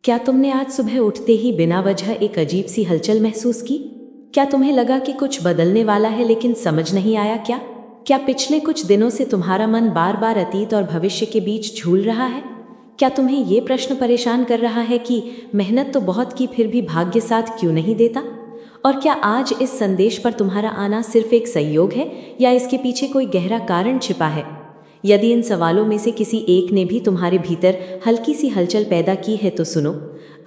क्या तुमने आज सुबह उठते ही बिना वजह एक अजीब सी हलचल महसूस की? क्या तुम्हें लगा कि कुछ बदलने वाला है लेकिन समझ नहीं आया क्या? क्या पिछले कुछ दिनों से तुम्हारा मन बार बार अतीत और भविष्य के बीच झूल रहा है? क्या तुम्हें ये प्रश्न परेशान कर रहा है कि मेहनत तो बहुत की फिर भी भाग्य साथ क्यों नहीं देता? और क्या आज इस संदेश पर तुम्हारा आना सिर्फ एक संयोग है या इसके पीछे कोई गहरा कारण छिपा है? यदि इन सवालों में से किसी एक ने भी तुम्हारे भीतर हल्की सी हलचल पैदा की है तो सुनो,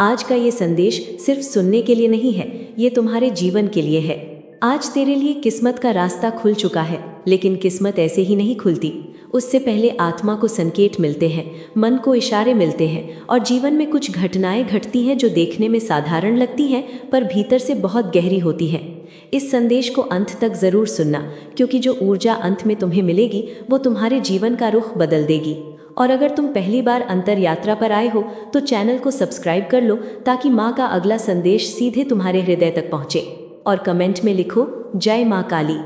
आज का ये संदेश सिर्फ सुनने के लिए नहीं है, ये तुम्हारे जीवन के लिए है। आज तेरे लिए किस्मत का रास्ता खुल चुका है, लेकिन किस्मत ऐसे ही नहीं खुलती। उससे पहले आत्मा को संकेत मिलते हैं, मन को इशारे मिलते हैं और जीवन में कुछ घटनाएं घटती हैं जो देखने में साधारण लगती हैं पर भीतर से बहुत गहरी होती हैं। इस संदेश को अंत तक ज़रूर सुनना, क्योंकि जो ऊर्जा अंत में तुम्हें मिलेगी वो तुम्हारे जीवन का रुख बदल देगी। और अगर तुम पहली बार अंतर यात्रा पर आए हो तो चैनल को सब्सक्राइब कर लो ताकि माँ का अगला संदेश सीधे तुम्हारे हृदय तक पहुँचे। और कमेंट में लिखो, जय माँ काली।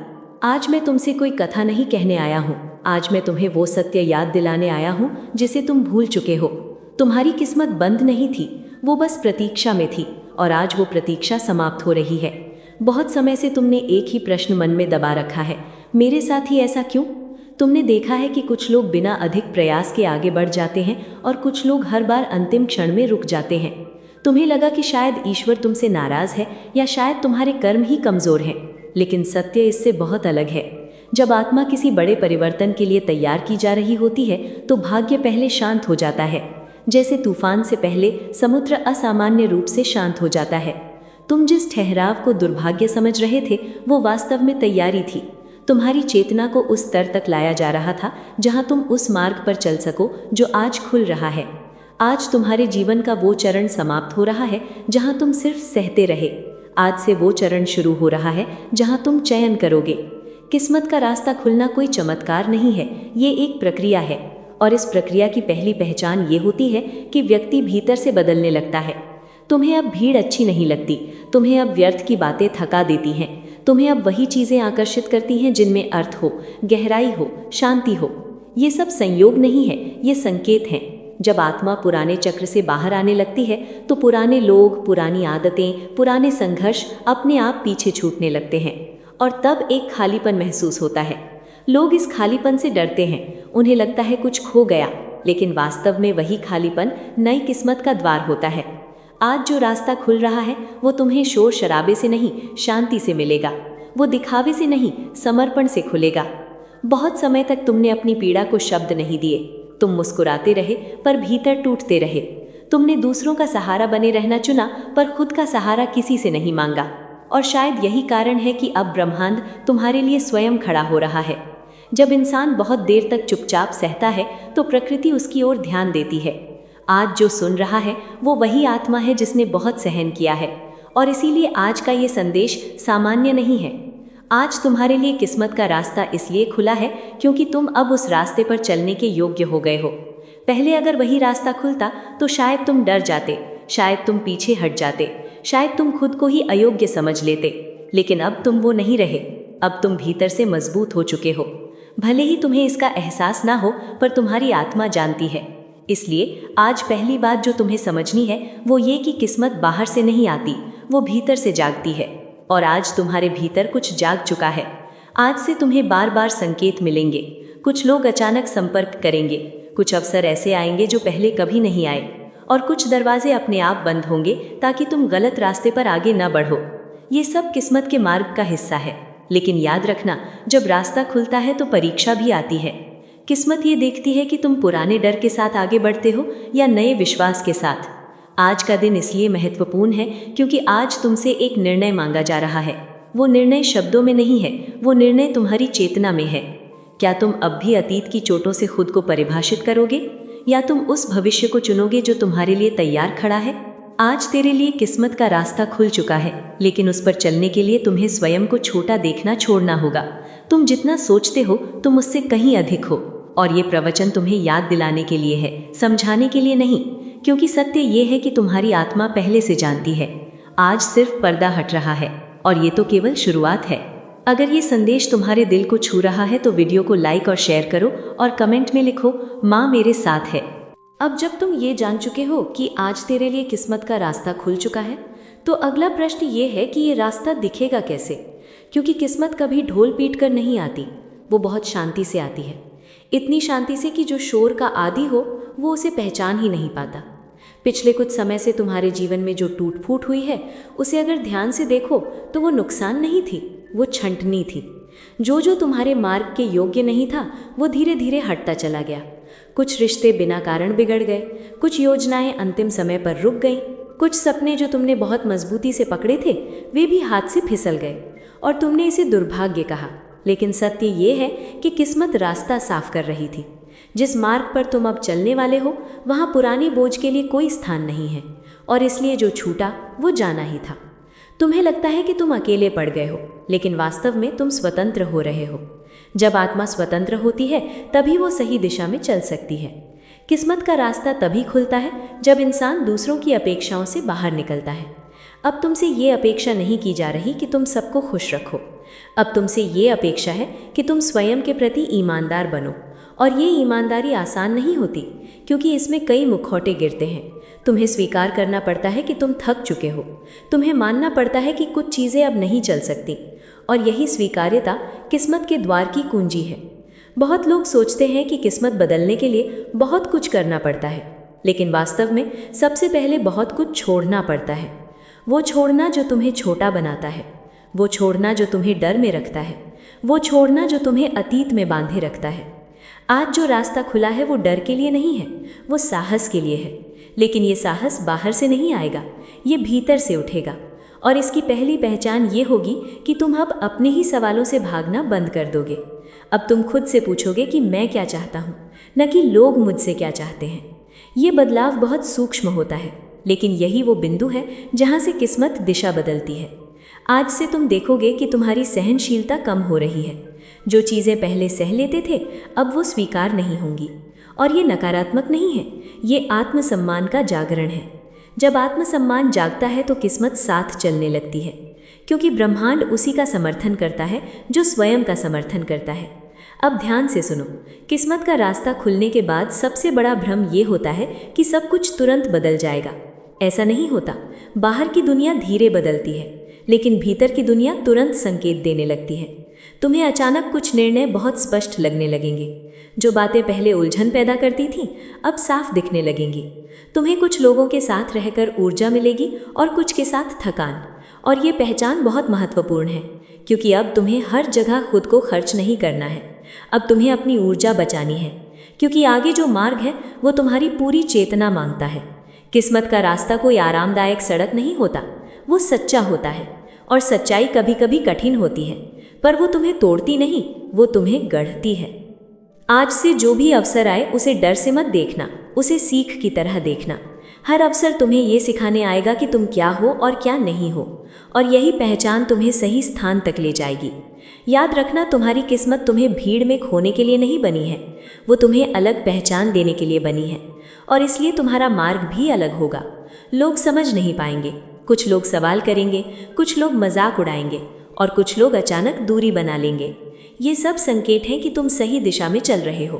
आज मैं तुमसे कोई कथा नहीं कहने आया हूँ, आज मैं तुम्हें वो सत्य याद दिलाने आया हूँ जिसे तुम भूल चुके हो। तुम्हारी किस्मत बंद नहीं थी, वो बस प्रतीक्षा में थी और आज वो प्रतीक्षा समाप्त हो रही है। बहुत समय से तुमने एक ही प्रश्न मन में दबा रखा है, मेरे साथ ही ऐसा क्यों? तुमने देखा है कि कुछ लोग बिना अधिक प्रयास के आगे बढ़ जाते हैं और कुछ लोग हर बार अंतिम क्षण में रुक जाते हैं। तुम्हें लगा कि शायद ईश्वर तुमसे नाराज है या शायद तुम्हारे कर्म ही कमज़ोर हैं, लेकिन सत्य इससे बहुत अलग है। जब आत्मा किसी बड़े परिवर्तन के लिए तैयार की जा रही होती है तो भाग्य पहले शांत हो जाता है। जैसे तूफान से पहले समुद्र असामान्य रूप से शांत हो जाता है। तुम जिस ठहराव को दुर्भाग्य समझ रहे थे वो वास्तव में तैयारी थी। तुम्हारी चेतना को उस स्तर तक लाया जा रहा था जहां तुम उस मार्ग पर चल सको जो आज खुल रहा है। आज तुम्हारे जीवन का वो चरण समाप्त हो रहा है जहां तुम सिर्फ सहते रहे। आज से वो चरण शुरू हो रहा है जहां तुम चयन करोगे। किस्मत का रास्ता खुलना कोई चमत्कार नहीं है, ये एक प्रक्रिया है। और इस प्रक्रिया की पहली पहचान ये होती है कि व्यक्ति भीतर से बदलने लगता है। तुम्हें अब भीड़ अच्छी नहीं लगती, तुम्हें अब व्यर्थ की बातें थका देती हैं, तुम्हें अब वही चीज़ें आकर्षित करती हैं जिनमें अर्थ हो, गहराई हो, शांति हो। ये सब संयोग नहीं है, ये संकेत हैं। जब आत्मा पुराने चक्र से बाहर आने लगती है तो पुराने लोग, पुरानी आदतें, पुराने संघर्ष अपने आप पीछे छूटने लगते हैं और तब एक खालीपन महसूस होता है। लोग इस खालीपन से डरते हैं, उन्हें लगता है कुछ खो गया, लेकिन वास्तव में वही खालीपन नई किस्मत का द्वार होता है। आज जो रास्ता खुल रहा है वो तुम्हें शोर शराबे से नहीं, शांति से मिलेगा। वो दिखावे से नहीं, समर्पण से खुलेगा। बहुत समय तक तुमने अपनी पीड़ा को शब्द नहीं दिए। तुम मुस्कुराते रहे पर भीतर टूटते रहे। तुमने दूसरों का सहारा बने रहना चुना पर खुद का सहारा किसी से नहीं मांगा। और शायद यही कारण है कि अब ब्रह्मांड तुम्हारे लिए स्वयं खड़ा हो रहा है। जब इंसान बहुत देर तक चुपचाप सहता है तो प्रकृति उसकी ओर ध्यान देती है। आज जो सुन रहा है वो वही आत्मा है जिसने बहुत सहन किया है, और इसीलिए आज का ये संदेश सामान्य नहीं है। आज तुम्हारे लिए किस्मत का रास्ता इसलिए खुला है क्योंकि तुम अब उस रास्ते पर चलने के योग्य हो गए हो। पहले अगर वही रास्ता खुलता तो शायद तुम डर जाते, शायद तुम पीछे हट जाते, शायद तुम खुद को ही अयोग्य समझ लेते। लेकिन अब तुम वो नहीं रहे, अब तुम भीतर से मजबूत हो चुके हो। भले ही तुम्हें इसका एहसास ना हो पर तुम्हारी आत्मा जानती है। इसलिए आज पहली बात जो तुम्हें समझनी है वो ये कि किस्मत बाहर से नहीं आती, वो भीतर से जागती है। और आज तुम्हारे भीतर कुछ जाग चुका है। आज से तुम्हें बार बार संकेत मिलेंगे, कुछ लोग अचानक संपर्क करेंगे, कुछ अवसर ऐसे आएंगे जो पहले कभी नहीं आए, और कुछ दरवाजे अपने आप बंद होंगे ताकि तुम गलत रास्ते पर आगे न बढ़ो। ये सब किस्मत के मार्ग का हिस्सा है। लेकिन याद रखना, जब रास्ता खुलता है तो परीक्षा भी आती है। किस्मत ये देखती है कि तुम पुराने डर के साथ आगे बढ़ते हो या नए विश्वास के साथ। आज का दिन इसलिए महत्वपूर्ण है क्योंकि आज तुमसे एक निर्णय मांगा जा रहा है। वो निर्णय शब्दों में नहीं है, वो निर्णय तुम्हारी चेतना में है। क्या तुम अब भी अतीत की चोटों से खुद को परिभाषित करोगे या तुम उस भविष्य को चुनोगे जो तुम्हारे लिए तैयार खड़ा है? आज तेरे लिए किस्मत का रास्ता खुल चुका है, लेकिन उस पर चलने के लिए तुम्हें स्वयं को छोटा देखना छोड़ना होगा। तुम जितना सोचते हो तुम उससे कहीं अधिक हो, और ये प्रवचन तुम्हें याद दिलाने के लिए है, समझाने के लिए नहीं। क्योंकि सत्य ये है कि तुम्हारी आत्मा पहले से जानती है। आज सिर्फ पर्दा हट रहा है और ये तो केवल शुरुआत है। अगर ये संदेश तुम्हारे दिल को छू रहा है तो वीडियो को लाइक और शेयर करो और कमेंट में लिखो, माँ मेरे साथ है। अब जब तुम ये जान चुके हो कि आज तेरे लिए किस्मत का रास्ता खुल चुका है, तो अगला प्रश्न ये है कि ये रास्ता दिखेगा कैसे। क्योंकि किस्मत कभी ढोल पीट कर नहीं आती, वो बहुत शांति से आती है। इतनी शांति से कि जो शोर का आदी हो वो उसे पहचान ही नहीं पाता। पिछले कुछ समय से तुम्हारे जीवन में जो टूट फूट हुई है, उसे अगर ध्यान से देखो तो वो नुकसान नहीं थी, वो छंटनी थी। जो तुम्हारे मार्ग के योग्य नहीं था, वो धीरे धीरे हटता चला गया। कुछ रिश्ते बिना कारण बिगड़ गए, कुछ योजनाएं अंतिम समय पर रुक गईं, कुछ सपने जो तुमने बहुत मजबूती से पकड़े थे वे भी हाथ से फिसल गए और तुमने इसे दुर्भाग्य कहा। लेकिन सत्य ये है कि किस्मत रास्ता साफ कर रही थी। जिस मार्ग पर तुम अब चलने वाले हो वहाँ पुरानी बोझ के लिए कोई स्थान नहीं है, और इसलिए जो छूटा वो जाना ही था। तुम्हें लगता है कि तुम अकेले पड़ गए हो, लेकिन वास्तव में तुम स्वतंत्र हो रहे हो। जब आत्मा स्वतंत्र होती है तभी वो सही दिशा में चल सकती है। किस्मत का रास्ता तभी खुलता है जब इंसान दूसरों की अपेक्षाओं से बाहर निकलता है। अब तुमसे ये अपेक्षा नहीं की जा रही कि तुम सबको खुश रखो। अब तुमसे ये अपेक्षा है कि तुम स्वयं के प्रति ईमानदार बनो। और ये ईमानदारी आसान नहीं होती, क्योंकि इसमें कई मुखौटे गिरते हैं। तुम्हें स्वीकार करना पड़ता है कि तुम थक चुके हो। तुम्हें मानना पड़ता है कि कुछ चीज़ें अब नहीं चल सकती। और यही स्वीकार्यता किस्मत के द्वार की कुंजी है। बहुत लोग सोचते हैं कि किस्मत बदलने के लिए बहुत कुछ करना पड़ता है, लेकिन वास्तव में सबसे पहले बहुत कुछ छोड़ना पड़ता है। वो छोड़ना जो तुम्हें छोटा बनाता है, वो छोड़ना जो तुम्हें डर में रखता है, वो छोड़ना जो तुम्हें अतीत में बांधे रखता है। आज जो रास्ता खुला है वो डर के लिए नहीं है, वो साहस के लिए है। लेकिन ये साहस बाहर से नहीं आएगा, ये भीतर से उठेगा। और इसकी पहली पहचान ये होगी कि तुम अब अपने ही सवालों से भागना बंद कर दोगे। अब तुम खुद से पूछोगे कि मैं क्या चाहता हूँ, न कि लोग मुझसे क्या चाहते हैं। ये बदलाव बहुत सूक्ष्म होता है, लेकिन यही वो बिंदु है जहाँ से किस्मत दिशा बदलती है। आज से तुम देखोगे कि तुम्हारी सहनशीलता कम हो रही है। जो चीज़ें पहले सह लेते थे अब वो स्वीकार नहीं होंगी। और ये नकारात्मक नहीं है, ये आत्मसम्मान का जागरण है। जब आत्मसम्मान जागता है तो किस्मत साथ चलने लगती है, क्योंकि ब्रह्मांड उसी का समर्थन करता है जो स्वयं का समर्थन करता है। अब ध्यान से सुनो, किस्मत का रास्ता खुलने के बाद सबसे बड़ा भ्रम ये होता है कि सब कुछ तुरंत बदल जाएगा। ऐसा नहीं होता। बाहर की दुनिया धीरे बदलती है, लेकिन भीतर की दुनिया तुरंत संकेत देने लगती है। तुम्हें अचानक कुछ निर्णय बहुत स्पष्ट लगने लगेंगे। जो बातें पहले उलझन पैदा करती थीं अब साफ दिखने लगेंगी। तुम्हें कुछ लोगों के साथ रहकर ऊर्जा मिलेगी और कुछ के साथ थकान। और ये पहचान बहुत महत्वपूर्ण है, क्योंकि अब तुम्हें हर जगह खुद को खर्च नहीं करना है। अब तुम्हें अपनी ऊर्जा बचानी है, क्योंकि आगे जो मार्ग है वो तुम्हारी पूरी चेतना मांगता है। किस्मत का रास्ता कोई आरामदायक सड़क नहीं होता, वो सच्चा होता है। और सच्चाई कभी कभी कठिन होती है, पर वो तुम्हें तोड़ती नहीं, वो तुम्हें गढ़ती है। आज से जो भी अवसर आए उसे डर से मत देखना, उसे सीख की तरह देखना। हर अवसर तुम्हें ये सिखाने आएगा कि तुम क्या हो और क्या नहीं हो, और यही पहचान तुम्हें सही स्थान तक ले जाएगी। याद रखना, तुम्हारी किस्मत तुम्हें भीड़ में खोने के लिए नहीं बनी है, वो तुम्हें अलग पहचान देने के लिए बनी है। और इसलिए तुम्हारा मार्ग भी अलग होगा। लोग समझ नहीं पाएंगे, कुछ लोग सवाल करेंगे, कुछ लोग मजाक उड़ाएंगे, और कुछ लोग अचानक दूरी बना लेंगे। ये सब संकेत हैं कि तुम सही दिशा में चल रहे हो,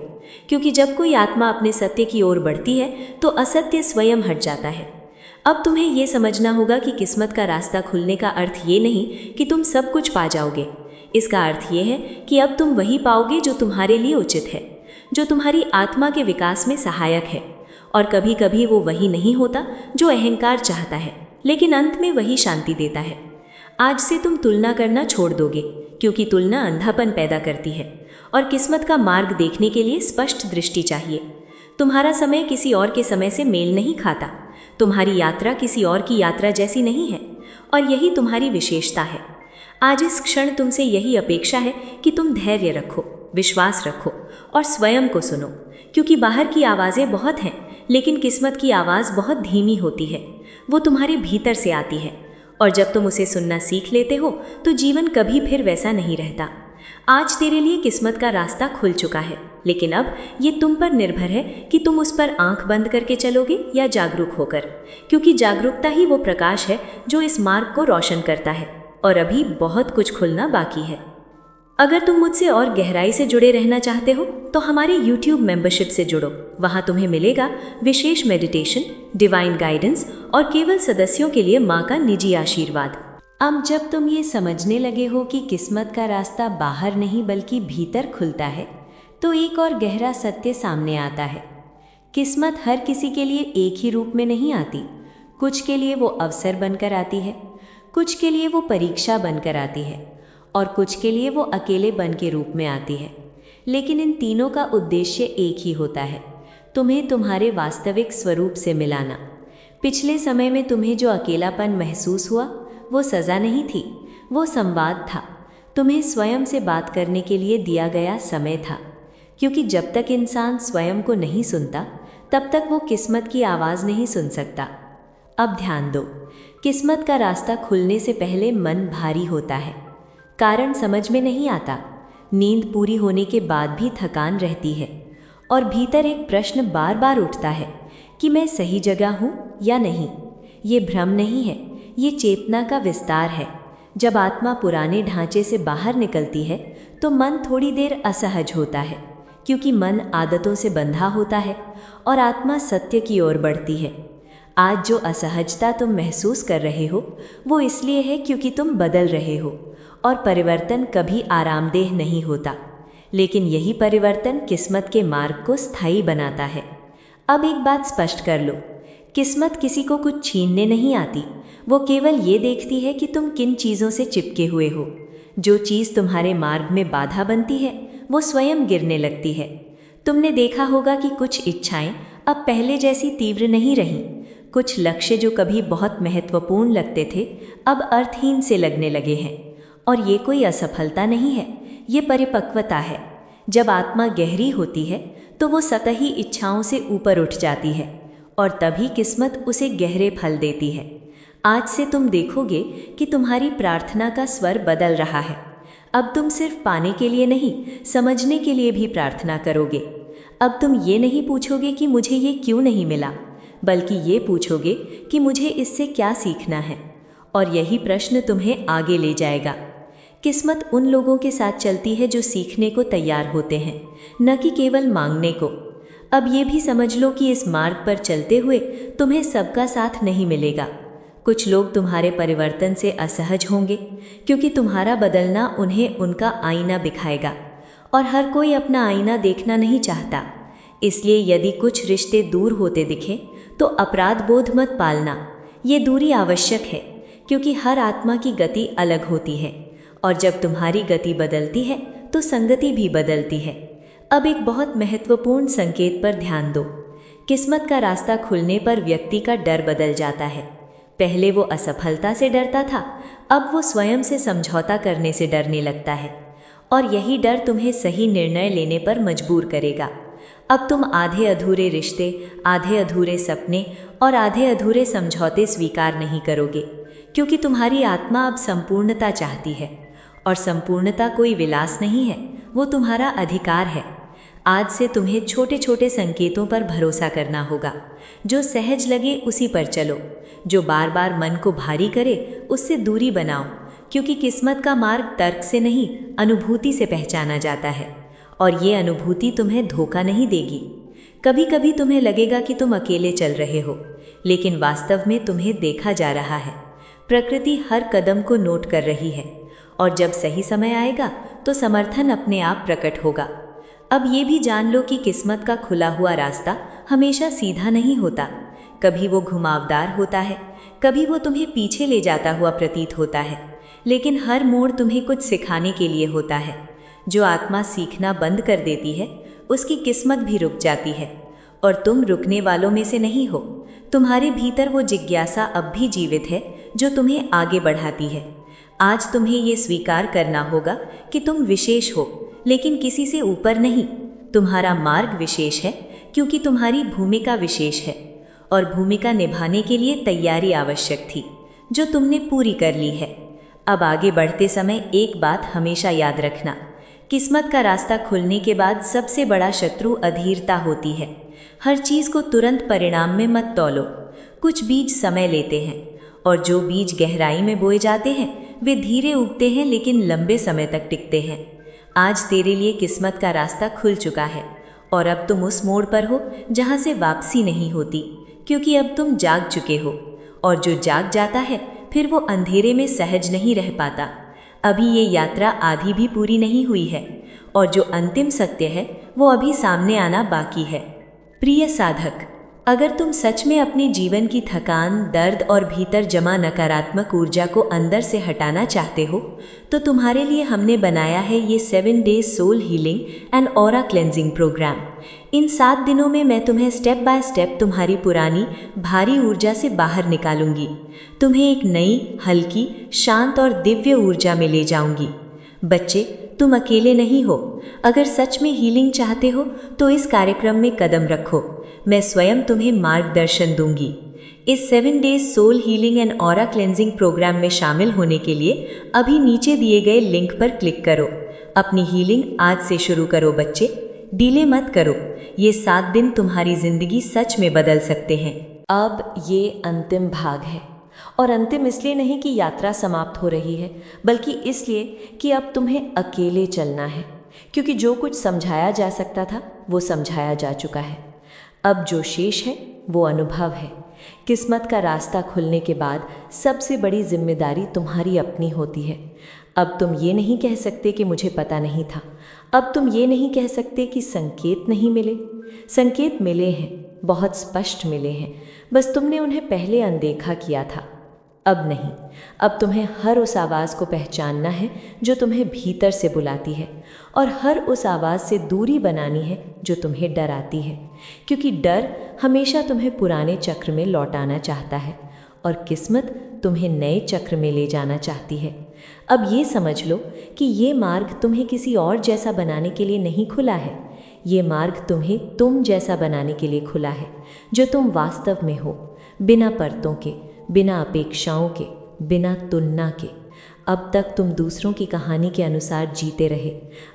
क्योंकि जब कोई आत्मा अपने सत्य की ओर बढ़ती है तो असत्य स्वयं हट जाता है। अब तुम्हें ये समझना होगा कि किस्मत का रास्ता खुलने का अर्थ ये नहीं कि तुम सब कुछ पा जाओगे। इसका अर्थ ये है कि अब तुम वही पाओगे जो तुम्हारे लिए उचित है, जो तुम्हारी आत्मा के विकास में सहायक है। और कभी कभी वो वही नहीं होता जो अहंकार चाहता है, लेकिन अंत में वही शांति देता है। आज से तुम तुलना करना छोड़ दोगे, क्योंकि तुलना अंधापन पैदा करती है, और किस्मत का मार्ग देखने के लिए स्पष्ट दृष्टि चाहिए। तुम्हारा समय किसी और के समय से मेल नहीं खाता, तुम्हारी यात्रा किसी और की यात्रा जैसी नहीं है, और यही तुम्हारी विशेषता है। आज इस क्षण तुमसे यही अपेक्षा है कि तुम धैर्य रखो, विश्वास रखो और स्वयं को सुनो, क्योंकि बाहर की आवाज़ें बहुत हैं, लेकिन किस्मत की आवाज़ बहुत धीमी होती है। वो तुम्हारे भीतर से आती है, और जब तुम उसे सुनना सीख लेते हो तो जीवन कभी फिर वैसा नहीं रहता। आज तेरे लिए किस्मत का रास्ता खुल चुका है, लेकिन अब ये तुम पर निर्भर है कि तुम उस पर आंख बंद करके चलोगे या जागरूक होकर, क्योंकि जागरूकता ही वो प्रकाश है जो इस मार्ग को रोशन करता है। और अभी बहुत कुछ खुलना बाकी है। अगर तुम मुझसे और गहराई से जुड़े रहना चाहते हो तो हमारे YouTube मेंबरशिप से जुड़ो। वहां तुम्हें मिलेगा विशेष मेडिटेशन, डिवाइन गाइडेंस और केवल सदस्यों के लिए माँ का निजी आशीर्वाद। अब जब तुम ये समझने लगे हो कि किस्मत का रास्ता बाहर नहीं बल्कि भीतर खुलता है, तो एक और गहरा सत्य सामने आता है। किस्मत हर किसी के लिए एक ही रूप में नहीं आती। कुछ के लिए वो अवसर बनकर आती है, कुछ के लिए वो परीक्षा बनकर आती है और कुछ के लिए वो अकेले बन के रूप में आती है। लेकिन इन तीनों का उद्देश्य एक ही होता है, तुम्हें तुम्हारे वास्तविक स्वरूप से मिलाना। पिछले समय में तुम्हें जो अकेलापन महसूस हुआ वो सज़ा नहीं थी, वो संवाद था। तुम्हें स्वयं से बात करने के लिए दिया गया समय था, क्योंकि जब तक इंसान स्वयं को नहीं सुनता तब तक वो किस्मत की आवाज़ नहीं सुन सकता। अब ध्यान दो, किस्मत का रास्ता खुलने से पहले मन भारी होता है। कारण समझ में नहीं आता, नींद पूरी होने के बाद भी थकान रहती है और भीतर एक प्रश्न बार बार उठता है कि मैं सही जगह हूँ या नहीं। ये भ्रम नहीं है, ये चेतना का विस्तार है। जब आत्मा पुराने ढांचे से बाहर निकलती है तो मन थोड़ी देर असहज होता है, क्योंकि मन आदतों से बंधा होता है और आत्मा सत्य की ओर बढ़ती है। आज जो असहजता तुम महसूस कर रहे हो वो इसलिए है क्योंकि तुम बदल रहे हो और परिवर्तन कभी आरामदेह नहीं होता, लेकिन यही परिवर्तन किस्मत के मार्ग को स्थायी बनाता है। अब एक बात स्पष्ट कर लो, किस्मत किसी को कुछ छीनने नहीं आती, वो केवल ये देखती है कि तुम किन चीज़ों से चिपके हुए हो। जो चीज़ तुम्हारे मार्ग में बाधा बनती है वो स्वयं गिरने लगती है। तुमने देखा होगा कि कुछ इच्छाएं अब पहले जैसी तीव्र नहीं रहीं। कुछ लक्ष्य जो कभी बहुत महत्वपूर्ण लगते थे अब अर्थहीन से लगने लगे हैं। और ये कोई असफलता नहीं है, ये परिपक्वता है। जब आत्मा गहरी होती है तो वो सतही इच्छाओं से ऊपर उठ जाती है और तभी किस्मत उसे गहरे फल देती है। आज से तुम देखोगे कि तुम्हारी प्रार्थना का स्वर बदल रहा है। अब तुम सिर्फ पाने के लिए नहीं, समझने के लिए भी प्रार्थना करोगे। अब तुम ये नहीं पूछोगे कि मुझे ये क्यों नहीं मिला, बल्कि ये पूछोगे कि मुझे इससे क्या सीखना है। और यही प्रश्न तुम्हें आगे ले जाएगा। किस्मत उन लोगों के साथ चलती है जो सीखने को तैयार होते हैं, न कि केवल मांगने को। अब ये भी समझ लो कि इस मार्ग पर चलते हुए तुम्हें सबका साथ नहीं मिलेगा। कुछ लोग तुम्हारे परिवर्तन से असहज होंगे, क्योंकि तुम्हारा बदलना उन्हें उनका आईना दिखाएगा और हर कोई अपना आईना देखना नहीं चाहता। इसलिए यदि कुछ रिश्ते दूर होते दिखे तो अपराध बोध मत पालना। ये दूरी आवश्यक है, क्योंकि हर आत्मा की गति अलग होती है और जब तुम्हारी गति बदलती है तो संगति भी बदलती है। अब एक बहुत महत्वपूर्ण संकेत पर ध्यान दो। किस्मत का रास्ता खुलने पर व्यक्ति का डर बदल जाता है। पहले वो असफलता से डरता था, अब वो स्वयं से समझौता करने से डरने लगता है और यही डर तुम्हें सही निर्णय लेने पर मजबूर करेगा। अब तुम आधे अधूरे रिश्ते, आधे अधूरे सपने और आधे अधूरे समझौते स्वीकार नहीं करोगे, क्योंकि तुम्हारी आत्मा अब संपूर्णता चाहती है और संपूर्णता कोई विलास नहीं है, वो तुम्हारा अधिकार है। आज से तुम्हें छोटे छोटे संकेतों पर भरोसा करना होगा। जो सहज लगे उसी पर चलो, जो बार बार मन को भारी करे उससे दूरी बनाओ, क्योंकि किस्मत का मार्ग तर्क से नहीं, अनुभूति से पहचाना जाता है और ये अनुभूति तुम्हें धोखा नहीं देगी। कभी कभी तुम्हें लगेगा कि तुम अकेले चल रहे हो, लेकिन वास्तव में तुम्हें देखा जा रहा है। प्रकृति हर कदम को नोट कर रही है और जब सही समय आएगा तो समर्थन अपने आप प्रकट होगा। अब ये भी जान लो कि किस्मत का खुला हुआ रास्ता हमेशा सीधा नहीं होता। कभी वो घुमावदार होता है, कभी वो तुम्हें पीछे ले जाता हुआ प्रतीत होता है, लेकिन हर मोड़ तुम्हें कुछ सिखाने के लिए होता है। जो आत्मा सीखना बंद कर देती है उसकी किस्मत भी रुक जाती है और तुम रुकने वालों में से नहीं हो। तुम्हारे भीतर वो जिज्ञासा अब भी जीवित है जो तुम्हें आगे बढ़ाती है। आज तुम्हें ये स्वीकार करना होगा कि तुम विशेष हो, लेकिन किसी से ऊपर नहीं। तुम्हारा मार्ग विशेष है क्योंकि तुम्हारी भूमिका विशेष है और भूमिका निभाने के लिए तैयारी आवश्यक थी, जो तुमने पूरी कर ली है। अब आगे बढ़ते समय एक बात हमेशा याद रखना, किस्मत का रास्ता खुलने के बाद सबसे बड़ा शत्रु अधीरता होती है। हर चीज़ को तुरंत परिणाम में मत तौलो। कुछ बीज समय लेते हैं और जो बीज गहराई में बोए जाते हैं वे धीरे उगते हैं लेकिन लंबे समय तक टिकते हैं। आज तेरे लिए किस्मत का रास्ता खुल चुका है और अब तुम उस मोड़ पर हो जहाँ से वापसी नहीं होती, क्योंकि अब तुम जाग चुके हो। और जो जाग जाता है फिर वो अंधेरे में सहज नहीं रह पाता। अभी ये यात्रा आधी भी पूरी नहीं हुई है और जो अंतिम सत्य है वो अभी सामने आना बाकी है। प्रिय साधक, अगर तुम सच में अपने जीवन की थकान, दर्द और भीतर जमा नकारात्मक ऊर्जा को अंदर से हटाना चाहते हो, तो तुम्हारे लिए हमने बनाया है ये 7 days soul healing and aura cleansing programme. इन 7 दिनों में मैं तुम्हें स्टेप बाय स्टेप तुम्हारी पुरानी भारी ऊर्जा से बाहर निकालूंगी। तुम्हें एक नई, हल्की, शांत और दिव्य ऊर्जा में ले जाऊंगी। बच्चे, तुम अकेले नहीं हो। अगर सच में हीलिंग चाहते हो तो इस कार्यक्रम में कदम रखो। मैं स्वयं तुम्हें मार्गदर्शन दूंगी। इस 7 days soul healing and aura cleansing program में शामिल होने के लिए अभी नीचे दिए गए लिंक पर क्लिक करो। अपनी हीलिंग आज से शुरू करो बच्चे, डिले मत करो। ये 7 दिन तुम्हारी जिंदगी सच में बदल सकते हैं। अब ये अंतिम भाग है, और अंतिम इसलिए नहीं कि यात्रा समाप्त हो रही है, बल्कि इसलिए कि अब तुम्हें अकेले चलना है, क्योंकि जो कुछ समझाया जा सकता था वो समझाया जा चुका है। अब जो शेष है वो अनुभव है। किस्मत का रास्ता खुलने के बाद सबसे बड़ी जिम्मेदारी तुम्हारी अपनी होती है। अब तुम ये नहीं कह सकते कि मुझे पता नहीं था। अब तुम ये नहीं कह सकते कि संकेत नहीं मिले। संकेत मिले हैं, बहुत स्पष्ट मिले हैं, बस तुमने उन्हें पहले अनदेखा किया था। अब नहीं, अब तुम्हें हर उस आवाज़ को पहचानना है जो तुम्हें भीतर से बुलाती है, और हर उस आवाज़ से दूरी बनानी है जो तुम्हें डराती है, क्योंकि डर हमेशा तुम्हें पुराने चक्र में लौटाना चाहता है और किस्मत तुम्हें नए चक्र में ले जाना चाहती है। अब ये समझ लो कि ये मार्ग तुम्हें किसी और जैसा बनाने के लिए नहीं खुला है। ये मार्ग तुम्हें तुम जैसा बनाने के लिए खुला है, जो तुम वास्तव में हो, बिना परतों के, बिना अपेक्षाओं के, बिना तुलना के। अब तक तुम दूसरों की कहानी के अनुसार जीते रहे।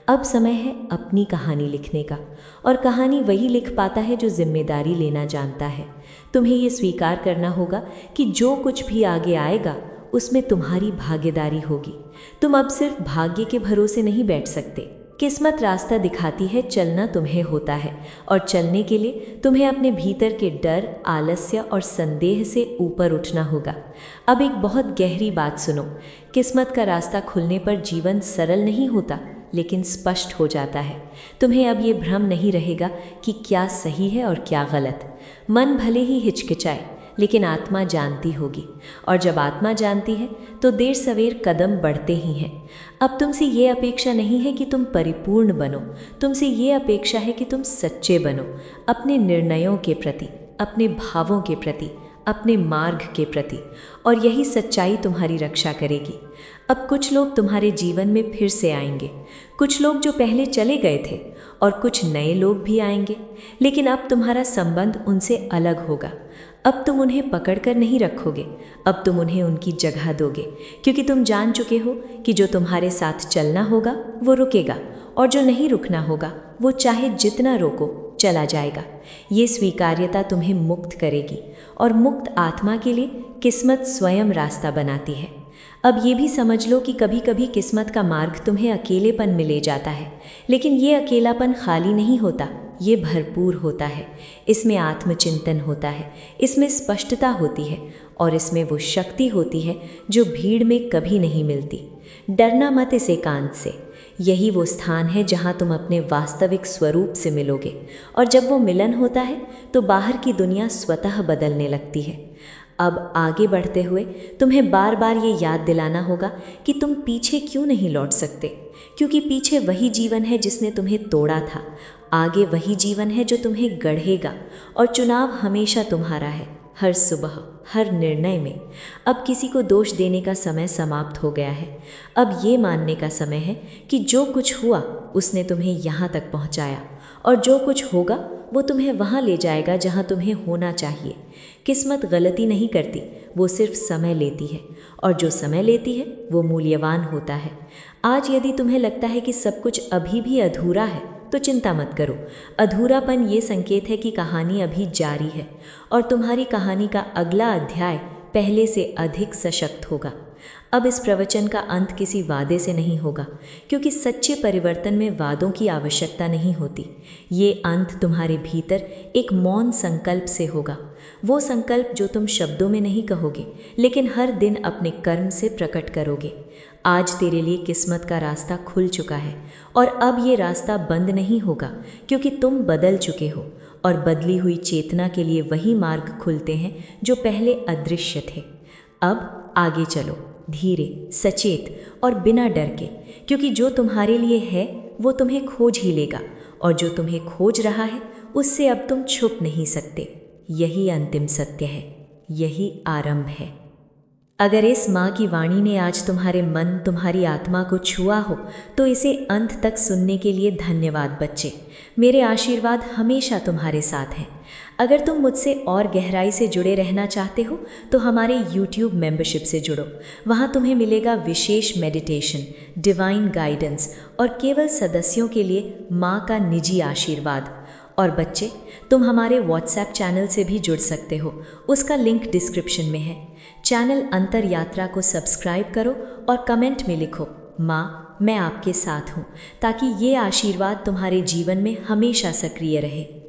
अब समय है अपनी कहानी लिखने का, और कहानी वही लिख पाता है जो जिम्मेदारी लेना जानता है। तुम्हें ये स्वीकार करना होगा कि जो कुछ भी आगे आएगा उसमें तुम्हारी भागीदारी होगी। तुम अब सिर्फ भाग्य के भरोसे नहीं बैठ सकते। किस्मत रास्ता दिखाती है, चलना तुम्हें होता है, और चलने के लिए तुम्हें अपने भीतर के डर, आलस्य और संदेह से ऊपर उठना होगा। अब एक बहुत गहरी बात सुनो। किस्मत का रास्ता खुलने पर जीवन सरल नहीं होता, लेकिन स्पष्ट हो जाता है। तुम्हें अब ये भ्रम नहीं रहेगा कि क्या सही है और क्या गलत। मन भले ही हिचकिचाए, लेकिन आत्मा जानती होगी, और जब आत्मा जानती है तो देर सवेर कदम बढ़ते ही हैं। अब तुमसे ये अपेक्षा नहीं है कि तुम परिपूर्ण बनो, तुमसे ये अपेक्षा है कि तुम सच्चे बनो, अपने निर्णयों के प्रति, अपने भावों के प्रति, अपने मार्ग के प्रति, और यही सच्चाई तुम्हारी रक्षा करेगी। अब कुछ लोग तुम्हारे जीवन में फिर से आएंगे, कुछ लोग जो पहले चले गए थे, और कुछ नए लोग भी आएंगे, लेकिन अब तुम्हारा संबंध उनसे अलग होगा। अब तुम उन्हें पकड़कर नहीं रखोगे, अब तुम उन्हें उनकी जगह दोगे, क्योंकि तुम जान चुके हो कि जो तुम्हारे साथ चलना होगा वो रुकेगा, और जो नहीं रुकना होगा वो चाहे जितना रोको चला जाएगा। ये स्वीकार्यता तुम्हें मुक्त करेगी, और मुक्त आत्मा के लिए किस्मत स्वयं रास्ता बनाती है। अब ये भी समझ लो कि कभी कभी किस्मत का मार्ग तुम्हें अकेलेपन में ले जाता है, लेकिन ये अकेलापन खाली नहीं होता, ये भरपूर होता है। इसमें आत्मचिंतन होता है, इसमें स्पष्टता होती है, और इसमें वो शक्ति होती है जो भीड़ में कभी नहीं मिलती। डरना मत इस एकांत से। यही वो स्थान है जहाँ तुम अपने वास्तविक स्वरूप से मिलोगे, और जब वो मिलन होता है तो बाहर की दुनिया स्वतः बदलने लगती है। अब आगे बढ़ते हुए तुम्हें बार बार ये याद दिलाना होगा कि तुम पीछे क्यों नहीं लौट सकते, क्योंकि पीछे वही जीवन है जिसने तुम्हें तोड़ा था, आगे वही जीवन है जो तुम्हें गढ़ेगा, और चुनाव हमेशा तुम्हारा है, हर सुबह, हर निर्णय में। अब किसी को दोष देने का समय समाप्त हो गया है। अब ये मानने का समय है कि जो कुछ हुआ उसने तुम्हें यहाँ तक पहुँचाया, और जो कुछ होगा वो तुम्हें वहाँ ले जाएगा जहाँ तुम्हें होना चाहिए। किस्मत गलती नहीं करती, वो सिर्फ समय लेती है, और जो समय लेती है वो मूल्यवान होता है। आज यदि तुम्हें लगता है कि सब कुछ अभी भी अधूरा है तो चिंता मत करो। अधूरापन ये संकेत है कि कहानी अभी जारी है, और तुम्हारी कहानी का अगला अध्याय पहले से अधिक सशक्त होगा। अब इस प्रवचन का अंत किसी वादे से नहीं होगा, क्योंकि सच्चे परिवर्तन में वादों की आवश्यकता नहीं होती। ये अंत तुम्हारे भीतर एक मौन संकल्प से होगा, वो संकल्प जो तुम शब्दों में नहीं कहोगे, लेकिन हर दिन अपने कर्म से प्रकट करोगे। आज तेरे लिए किस्मत का रास्ता खुल चुका है और अब ये रास्ता बंद नहीं होगा, क्योंकि तुम बदल चुके हो और बदली हुई चेतना के लिए वही मार्ग खुलते हैं जो पहले अदृश्य थे। अब आगे चलो, धीरे, सचेत और बिना डर के, क्योंकि जो तुम्हारे लिए है वो तुम्हें खोज ही लेगा, और जो तुम्हें खोज रहा है उससे अब तुम छुप नहीं सकते। यही अंतिम सत्य है, यही आरंभ है। अगर इस माँ की वाणी ने आज तुम्हारे मन, तुम्हारी आत्मा को छुआ हो, तो इसे अंत तक सुनने के लिए धन्यवाद बच्चे। मेरे आशीर्वाद हमेशा तुम्हारे साथ हैं। अगर तुम मुझसे और गहराई से जुड़े रहना चाहते हो तो हमारे YouTube मेंबरशिप से जुड़ो। वहाँ तुम्हें मिलेगा विशेष मेडिटेशन, डिवाइन गाइडेंस और केवल सदस्यों के लिए माँ का निजी आशीर्वाद। और बच्चे, तुम हमारे WhatsApp चैनल से भी जुड़ सकते हो, उसका लिंक डिस्क्रिप्शन में है। चैनल अंतर यात्रा को सब्सक्राइब करो और कमेंट में लिखो, माँ मैं आपके साथ हूँ, ताकि ये आशीर्वाद तुम्हारे जीवन में हमेशा सक्रिय रहे।